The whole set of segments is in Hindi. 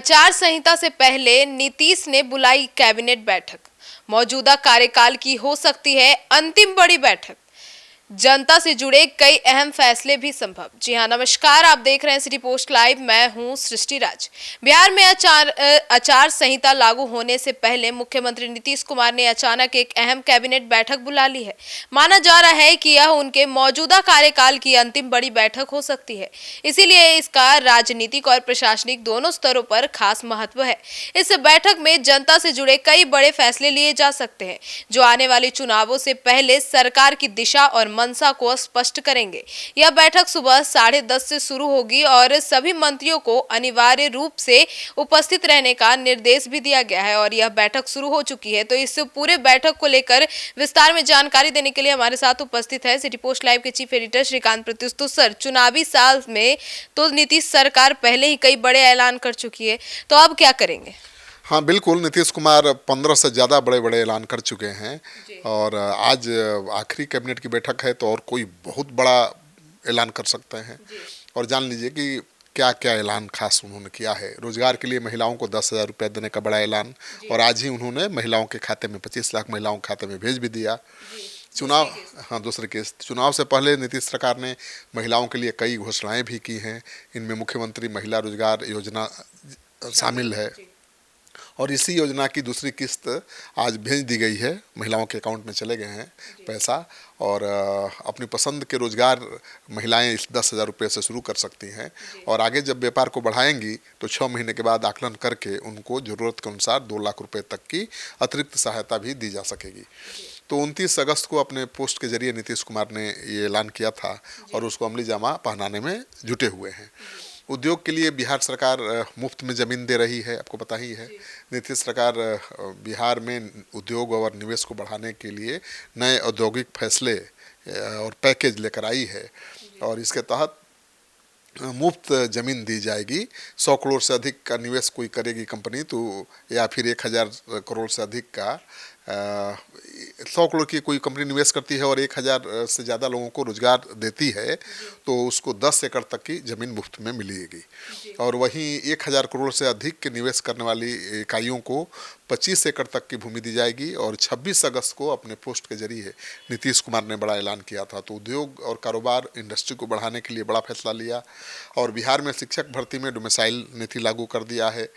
आचार संहिता से पहले नीतीश ने बुलाई कैबिनेट बैठक। मौजूदा कार्यकाल की हो सकती है अंतिम बड़ी बैठक। जनता से जुड़े कई अहम फैसले भी संभव। जी हां, नमस्कार, आप देख रहे हैं सिटी पोस्ट लाइव। मैं हूं सृष्टि राज। बिहार में आचार संहिता लागू होने से पहले मुख्यमंत्री नीतीश कुमार ने अचानक एक अहम कैबिनेट बैठक बुला ली है। माना जा रहा है कि यह उनके मौजूदा कार्यकाल की अंतिम बड़ी बैठक हो सकती है। इसीलिए इसका राजनीतिक और प्रशासनिक दोनों स्तरों पर खास महत्व है। इस बैठक में जनता से जुड़े कई बड़े फैसले लिए जा सकते हैं, जो आने वाले चुनावों से पहले सरकार की दिशा और मंशा को स्पष्ट करेंगे। यह बैठक सुबह 10:30 से शुरू होगी और सभी मंत्रियों को अनिवार्य रूप से उपस्थित रहने का निर्देश भी दिया गया है और यह बैठक शुरू हो चुकी है। तो इस पूरे बैठक को लेकर विस्तार में जानकारी देने के लिए हमारे साथ उपस्थित है सिटी पोस्ट लाइव के चीफ एडिटर श्रीकांत प्रत्युष। तो सर, चुनावी साल में तो नीतीश सरकार पहले ही कई बड़े ऐलान कर चुकी है, तो अब क्या करेंगे? हाँ बिल्कुल, नीतीश कुमार 15 से ज़्यादा बड़े बड़े ऐलान कर चुके हैं और आज आखिरी कैबिनेट की बैठक है, तो और कोई बहुत बड़ा ऐलान कर सकते हैं। और जान लीजिए कि क्या क्या ऐलान खास उन्होंने किया है। रोजगार के लिए महिलाओं को 10,000 रुपये देने का बड़ा ऐलान, और आज ही उन्होंने महिलाओं के खाते में 25 लाख महिलाओं के खाते में भेज भी दिया। चुनाव, हाँ, दूसरी किस्त। चुनाव से पहले नीतीश सरकार ने महिलाओं के लिए कई घोषणाएं भी की हैं। इनमें मुख्यमंत्री महिला रोजगार योजना शामिल है और इसी योजना की दूसरी किस्त आज भेज दी गई है। महिलाओं के अकाउंट में चले गए हैं पैसा, और अपनी पसंद के रोजगार महिलाएं इस 10,000 रुपये से शुरू कर सकती हैं। और आगे जब व्यापार को बढ़ाएंगी तो 6 महीने के बाद आकलन करके उनको ज़रूरत के अनुसार 2 लाख रुपये तक की अतिरिक्त सहायता भी दी जा सकेगी। तो 29 अगस्त को अपने पोस्ट के जरिए नीतीश कुमार ने ये ऐलान किया था और उसको अमली जामा पहनाने में जुटे हुए हैं। उद्योग के लिए बिहार सरकार मुफ्त में ज़मीन दे रही है, आपको पता ही है। नीतीश सरकार बिहार में उद्योग और निवेश को बढ़ाने के लिए नए औद्योगिक फैसले और पैकेज लेकर आई है और इसके तहत मुफ्त ज़मीन दी जाएगी। 100 करोड़ से अधिक का निवेश कोई करेगी कंपनी तो, या फिर 1,000 करोड़ से अधिक का 100 करोड़ की कोई कंपनी निवेश करती है और 1,000 से ज़्यादा लोगों को रोजगार देती है तो उसको 10 एकड़ तक की ज़मीन मुफ्त में मिलेगी। और वहीं 1,000 करोड़ से अधिक के निवेश करने वाली इकाइयों को 25 एकड़ तक की भूमि दी जाएगी। और 26 अगस्त को अपने पोस्ट के जरिए नीतीश कुमार ने बड़ा ऐलान किया था। तो उद्योग और कारोबार, इंडस्ट्री को बढ़ाने के लिए बड़ा फैसला लिया और बिहार में शिक्षक भर्ती में डोमिसाइल नीति लागू कर दिया है।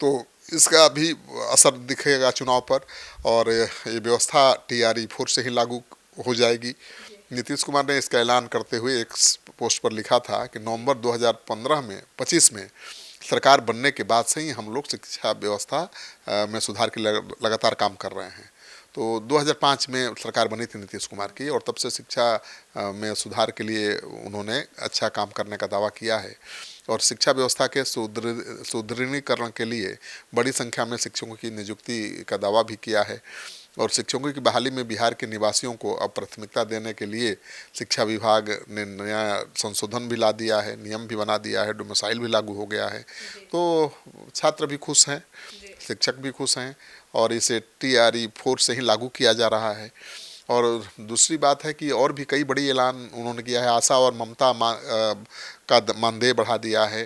तो इसका भी असर दिखेगा चुनाव पर और ये व्यवस्था TRE 4 से ही लागू हो जाएगी। नीतीश कुमार ने इसका ऐलान करते हुए एक पोस्ट पर लिखा था कि नवंबर 2025 में सरकार बनने के बाद से ही हम लोग शिक्षा व्यवस्था में सुधार के लिए लगातार काम कर रहे हैं। तो 2005 में सरकार बनी थी नीतीश कुमार की और तब से शिक्षा में सुधार के लिए उन्होंने अच्छा काम करने का दावा किया है और शिक्षा व्यवस्था के सुदृढ़ीकरण के लिए बड़ी संख्या में शिक्षकों की नियुक्ति का दावा भी किया है। और शिक्षकों की बहाली में बिहार के निवासियों को अब प्राथमिकता देने के लिए शिक्षा विभाग ने नया संशोधन भी ला दिया है, नियम भी बना दिया है, डोमिसाइल भी लागू हो गया है। तो छात्र भी खुश हैं, शिक्षक भी खुश हैं और इसे TRE 4 से ही लागू किया जा रहा है। और दूसरी बात है कि और भी कई बड़ी ऐलान उन्होंने किया है। आशा और ममता का मानदेय बढ़ा दिया है।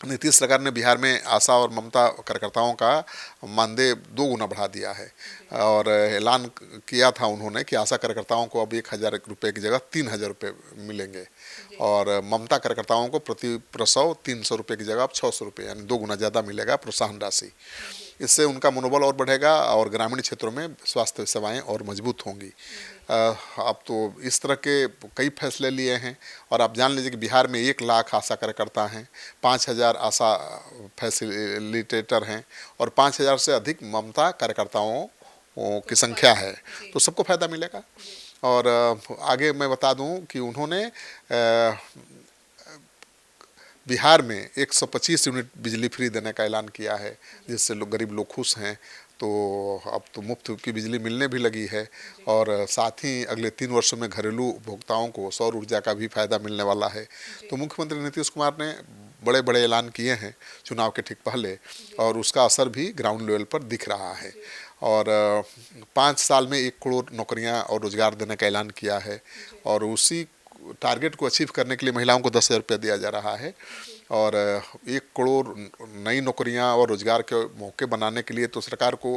नीतीश सरकार ने बिहार में आशा और ममता कार्यकर्ताओं का मानदेय 2 गुना बढ़ा दिया है और ऐलान किया था उन्होंने कि आशा कार्यकर्ताओं को अब 1,000 रुपये की जगह 3,000 रुपये मिलेंगे और ममता कार्यकर्ताओं को प्रति प्रसव 300 रुपये की जगह अब 600 रुपये, यानी 2 गुना ज़्यादा मिलेगा प्रोत्साहन राशि। इससे उनका मनोबल और बढ़ेगा और ग्रामीण क्षेत्रों में स्वास्थ्य सेवाएं और मजबूत होंगी। अब तो इस तरह के कई फैसले लिए हैं और आप जान लीजिए कि बिहार में 1 लाख आशा कार्यकर्ता हैं, 5,000 आशा फैसिलिटेटर हैं और 5,000 से अधिक ममता कार्यकर्ताओं की संख्या है। तो सबको फ़ायदा मिलेगा। और आगे मैं बता दूं कि उन्होंने बिहार में 125 यूनिट बिजली फ्री देने का ऐलान किया है, जिससे गरीब लोग खुश हैं। तो अब तो मुफ्त की बिजली मिलने भी लगी है और साथ ही अगले 3 वर्षों में घरेलू उपभोक्ताओं को सौर ऊर्जा का भी फायदा मिलने वाला है। तो मुख्यमंत्री नीतीश कुमार ने बड़े बड़े ऐलान किए हैं चुनाव के ठीक पहले और उसका असर भी ग्राउंड लेवल पर दिख रहा है। और 5 साल में 1 करोड़ नौकरियां और रोजगार देने का ऐलान किया है और उसी टारगेट को अचीव करने के लिए महिलाओं को 10,000 रुपया दिया जा रहा है और 1 करोड़ नई नौकरियां और रोजगार के मौके बनाने के लिए तो सरकार को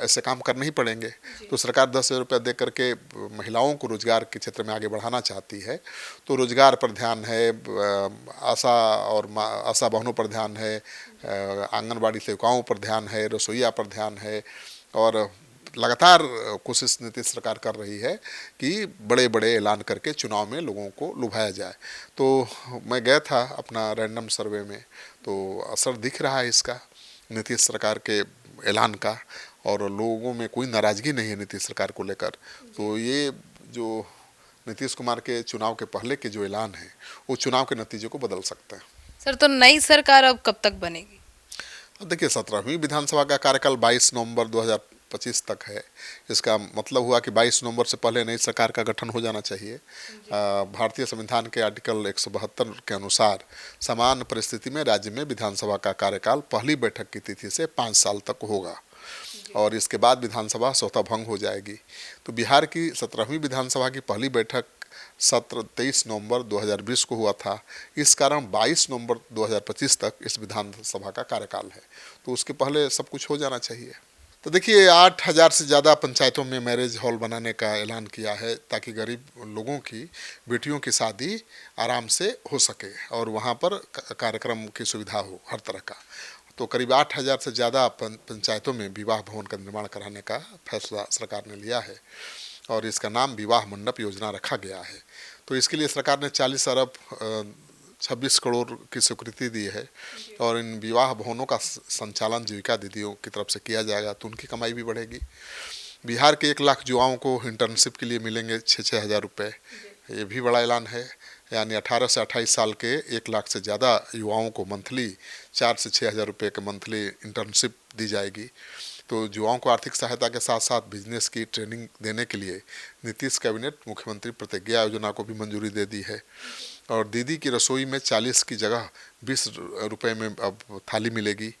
ऐसे काम करने ही पड़ेंगे। तो सरकार 10,000 रुपया दे करके महिलाओं को रोजगार के क्षेत्र में आगे बढ़ाना चाहती है। तो रोजगार पर ध्यान है, आशा बहनों पर ध्यान है, आंगनबाड़ी सेविकाओं पर ध्यान है, रसोईया पर ध्यान है और लगातार कोशिश नीतीश सरकार कर रही है कि बड़े बड़े ऐलान करके चुनाव में लोगों को लुभाया जाए। तो मैं गया था अपना रैंडम सर्वे में, तो असर दिख रहा है इसका, नीतीश सरकार के ऐलान का, और लोगों में कोई नाराज़गी नहीं है नीतीश सरकार को लेकर। तो ये जो नीतीश कुमार के चुनाव के पहले के जो ऐलान है वो चुनाव के नतीजे को बदल सकता है। सर, तो नई सरकार अब कब तक बनेगी? देखिए, 17वीं विधानसभा का कार्यकाल 22 नवंबर 2025 तक है। इसका मतलब हुआ कि 22 नवंबर से पहले नई सरकार का गठन हो जाना चाहिए। भारतीय संविधान के आर्टिकल 172 के अनुसार समान परिस्थिति में राज्य में विधानसभा का कार्यकाल पहली बैठक की तिथि से 5 साल तक होगा और इसके बाद विधानसभा स्वतः भंग हो जाएगी। तो बिहार की 17वीं विधानसभा की पहली बैठक सत्र 23 नवंबर 2020 को हुआ था। इस कारण 22 नवंबर 2025 तक इस विधानसभा का कार्यकाल है, तो उसके पहले सब कुछ हो जाना चाहिए। तो देखिए, 8,000 से ज़्यादा पंचायतों में मैरिज हॉल बनाने का ऐलान किया है ताकि गरीब लोगों की बेटियों की शादी आराम से हो सके और वहाँ पर कार्यक्रम की सुविधा हो हर तरह का। तो करीब 8,000 से ज़्यादा पंचायतों में विवाह भवन का निर्माण कराने का फैसला सरकार ने लिया है और इसका नाम विवाह मंडप योजना रखा गया है। तो इसके लिए सरकार ने 40 अरब 26 करोड़ की स्वीकृति दी है और इन विवाह भवनों का संचालन जीविका दीदियों की तरफ से किया जाएगा, तो उनकी कमाई भी बढ़ेगी। बिहार के 1 लाख युवाओं को इंटर्नशिप के लिए मिलेंगे 6-6 हज़ार रुपये, ये भी बड़ा ऐलान है। यानी 18 से 28 साल के 1 लाख से ज़्यादा युवाओं को मंथली 4 से 6 हज़ार रुपये के मंथली इंटर्नशिप दी जाएगी। तो युवाओं को आर्थिक सहायता के साथ साथ बिजनेस की ट्रेनिंग देने के लिए नीतीश कैबिनेट मुख्यमंत्री प्रतिज्ञा योजना को भी मंजूरी दे दी है और दीदी की रसोई में 40 की जगह 20 रुपये में अब थाली मिलेगी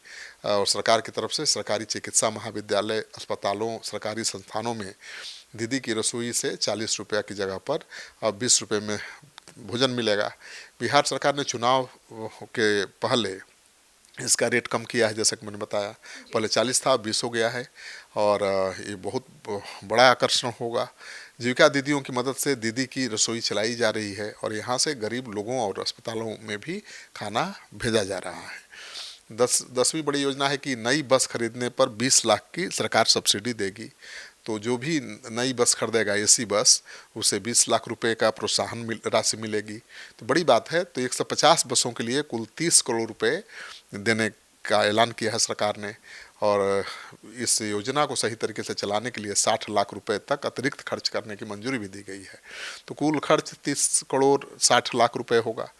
और सरकार की तरफ से सरकारी चिकित्सा महाविद्यालय, अस्पतालों, सरकारी संस्थानों में दीदी की रसोई से 40 रुपये की जगह पर अब 20 रुपये में भोजन मिलेगा। बिहार सरकार ने चुनाव के पहले इसका रेट कम किया है, जैसा कि मैंने बताया, पहले 40 था, 20 हो गया है और ये बहुत बड़ा आकर्षण होगा। जीविका दीदियों की मदद से दीदी की रसोई चलाई जा रही है और यहाँ से गरीब लोगों और अस्पतालों में भी खाना भेजा जा रहा है। 10वीं बड़ी योजना है कि नई बस खरीदने पर 20 लाख की सरकार सब्सिडी देगी। तो जो भी नई बस खरीदेगा एसी बस, उसे 20 लाख रुपए का प्रोत्साहन राशि मिलेगी। तो बड़ी बात है। तो 150 बसों के लिए कुल 30 करोड़ रुपए देने का ऐलान किया है सरकार ने और इस योजना को सही तरीके से चलाने के लिए 60 लाख रुपए तक अतिरिक्त खर्च करने की मंजूरी भी दी गई है। तो कुल खर्च 30 करोड़ 60 लाख रुपए होगा।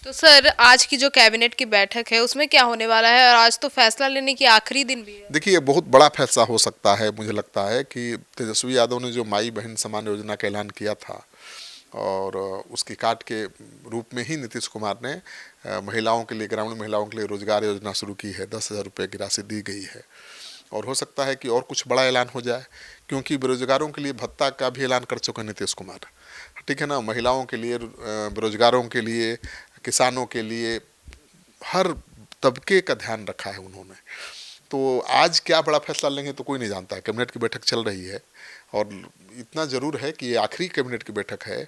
तो सर, आज की जो कैबिनेट की बैठक है उसमें क्या होने वाला है और आज तो फैसला लेने की आखिरी दिन भी है। देखिए, बहुत बड़ा फैसला हो सकता है। मुझे लगता है कि तेजस्वी यादव ने जो माई बहन समान योजना का ऐलान किया था और उसकी काट के रूप में ही नीतीश कुमार ने महिलाओं के लिए, ग्रामीण महिलाओं के लिए रोजगार योजना शुरू की है। 10,000 रुपये की राशि दी गई है और हो सकता है कि और कुछ बड़ा ऐलान हो जाए, क्योंकि बेरोजगारों के लिए भत्ता का भी ऐलान कर चुके हैं नीतीश कुमार, ठीक है ना। महिलाओं के लिए, बेरोजगारों के लिए, किसानों के लिए, हर तबके का ध्यान रखा है उन्होंने। तो आज क्या बड़ा फैसला लेंगे तो कोई नहीं जानता है। कैबिनेट की बैठक चल रही है और इतना ज़रूर है कि ये आखिरी कैबिनेट की बैठक है,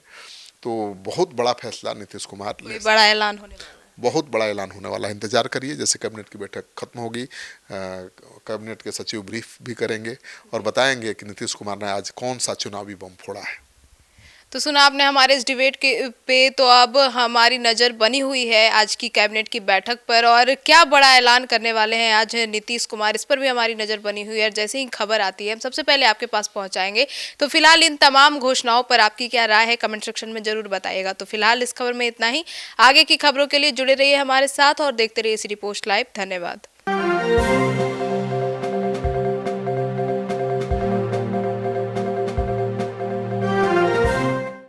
तो बहुत बड़ा फैसला नीतीश कुमार ले, बड़ा ऐलान होने वाला है। बहुत बड़ा ऐलान होने वाला है। इंतजार करिए, जैसे कैबिनेट की बैठक खत्म होगी कैबिनेट के सचिव ब्रीफ भी करेंगे और बताएंगे कि नीतीश कुमार ने आज कौन सा चुनावी बम फोड़ा है। तो सुना आपने हमारे इस डिबेट पे। तो अब हमारी नज़र बनी हुई है आज की कैबिनेट की बैठक पर और क्या बड़ा ऐलान करने वाले हैं आज नीतीश कुमार, इस पर भी हमारी नज़र बनी हुई है। जैसे ही खबर आती है हम सबसे पहले आपके पास पहुंचाएंगे। तो फिलहाल इन तमाम घोषणाओं पर आपकी क्या राय है कमेंट सेक्शन में जरूर बताइएगा। तो फिलहाल इस खबर में इतना ही। आगे की खबरों के लिए जुड़े रहिए हमारे साथ और देखते रहिए सिटी पोस्ट लाइव। धन्यवाद।